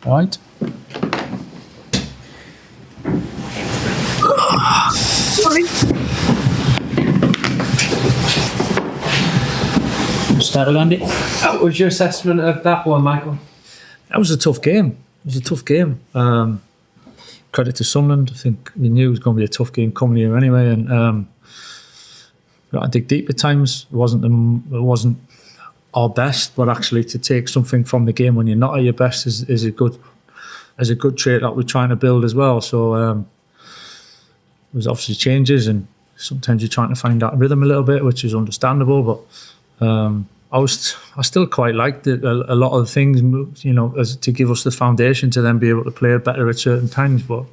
All right. Start again, Andy. What was your assessment of that one, Michael? That was a tough game. Credit to Sunderland. I think we knew it was going to be a tough game coming here anyway, and I dig deep at times. It wasn't our best, but actually to take something from the game when you're not at your best is a good trait that we're trying to build as well. So there was obviously changes, and sometimes you're trying to find that rhythm a little bit, which is understandable. But I still quite liked it, a lot of the things, as to give us the foundation to then be able to play it better at certain times. But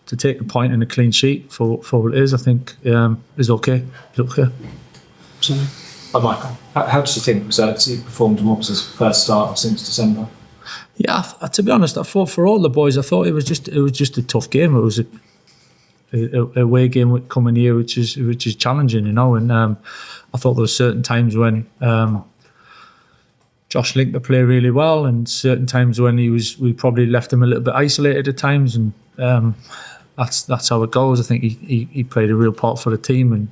to take a point and a clean sheet for what it is, I think is okay. It's okay. Sorry. Michael, how did you think Zirkzee performed? What was his first start since December? Yeah, to be honest, I thought for all the boys, I thought it was just a tough game. It was a away game coming here, which is challenging, and I thought there were certain times when Josh linked the play really well, and certain times when we probably left him a little bit isolated at times, and that's how it goes. I think he played a real part for the team,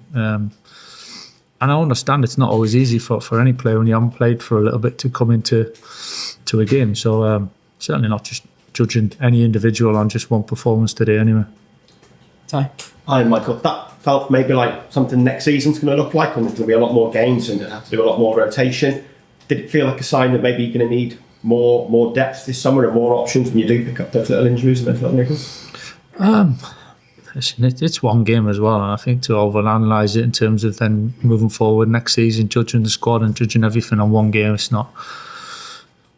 and I understand it's not always easy for any player when you haven't played for a little bit to come into a game. So certainly not just judging any individual on just one performance today anyway. Ty? Hi, Michael. That felt maybe like something next season's going to look like, and there's going to be a lot more games and have to do a lot more rotation. Did it feel like a sign that maybe you're going to need more depth this summer and more options when you do pick up those little injuries and those little niggles? Listen, it's one game as well, and I think to overanalyse it in terms of then moving forward next season, judging the squad and judging everything on one game, it's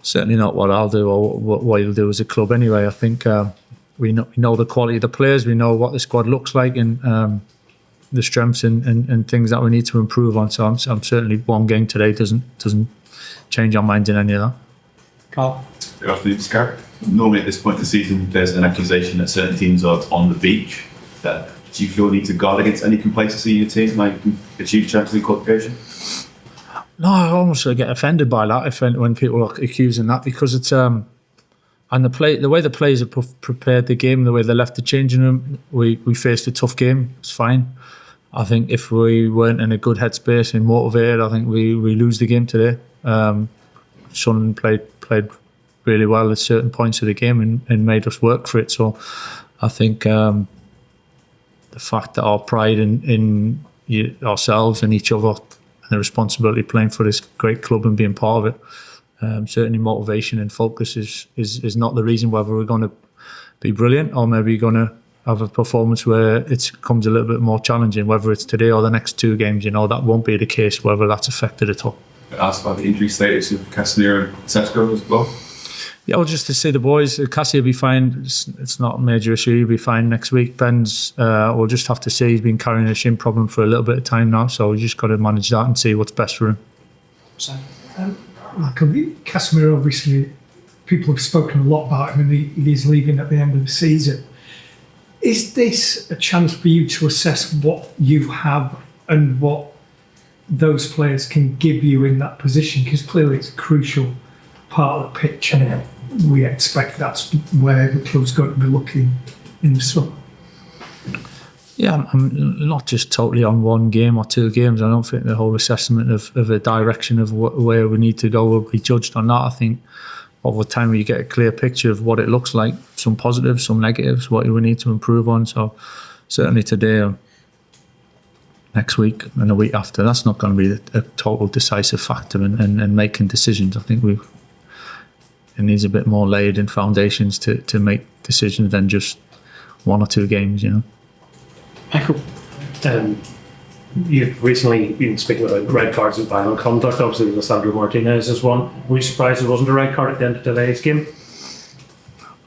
certainly not what I'll do or what you'll do as a club anyway. I think we know the quality of the players, we know what the squad looks like, and the strengths and things that we need to improve on. So I'm certainly one game today doesn't change our minds in any of that. Carl? Good afternoon, Carrick. Normally at this point in the season, there's an accusation that certain teams are on the beach. Do you feel you need to guard against any complacency in your team, like you can achieve Champions League qualification? No, I almost get offended by that when people are accusing that, because it's and the way the players have prepared the game, the way they left the changing room, we faced a tough game. It's fine. I think if we weren't in a good headspace and motivated, I think we lose the game today. Sunderland played really well at certain points of the game and made us work for it. So I think the fact that our pride in ourselves and each other and the responsibility of playing for this great club and being part of it, certainly motivation and focus is not the reason whether we're going to be brilliant or maybe going to have a performance where it comes a little bit more challenging, whether it's today or the next two games. That won't be the case, whether that's affected at all. Asked about the injury status of Casemiro and Sesko as well. Yeah, well, just to see the boys, Cassie will be fine. It's not a major issue. He'll be fine next week. Ben's, we'll just have to see. He's been carrying a shin problem for a little bit of time now, so we just got to manage that and see what's best for him. Casemiro, obviously, people have spoken a lot about him, and he's leaving at the end of the season. Is this a chance for you to assess what you have and what those players can give you in that position? Because clearly it's a crucial part of the pitch, and we expect that's where the club's going to be looking in the summer. Yeah, I'm not just totally on one game or two games. I don't think the whole assessment of a direction of where we need to go will be judged on that. I think over time you get a clear picture of what it looks like, some positives, some negatives, what we need to improve on. So certainly today, next week and the week after, that's not going to be a total decisive factor in making decisions. I think it needs a bit more layered in foundations to make decisions than just one or two games, Michael, you've recently been speaking about red cards and violent conduct. Obviously, Lisandro Martinez is one. Were you surprised it wasn't a red card at the end of today's game?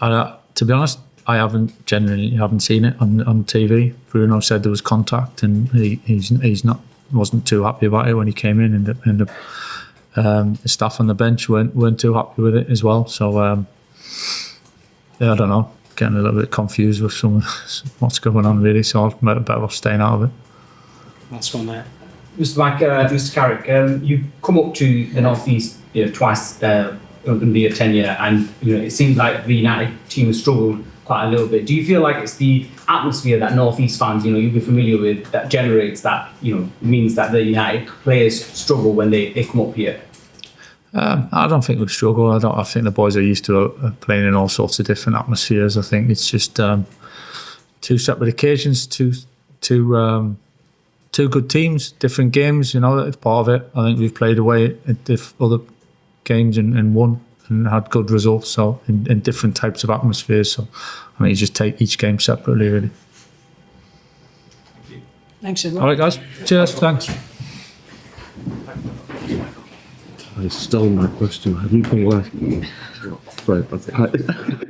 To be honest, I genuinely haven't seen it on TV. Bruno said there was contact, and wasn't too happy about it when he came in, and the staff on the bench weren't too happy with it as well. So I don't know, getting a little bit confused with what's going on really. So I'm better off staying out of it. That's one there. Mr. Carrick, you've come up to the North East twice under your tenure, and it seems like the United team has struggled quite a little bit. Do you feel like it's the atmosphere that North East fans, you'll be familiar with, that generates that, means that the United players struggle when they come up here? I don't think we struggle. I think the boys are used to playing in all sorts of different atmospheres. I think it's just two separate occasions, two good teams, different games. It's part of it. I think we've played away at other games and won and had good results. So in different types of atmospheres. So I mean, you just take each game separately, really. Thanks, All right, guys. Cheers. Thanks. I stole my question. I didn't think last. Right, okay.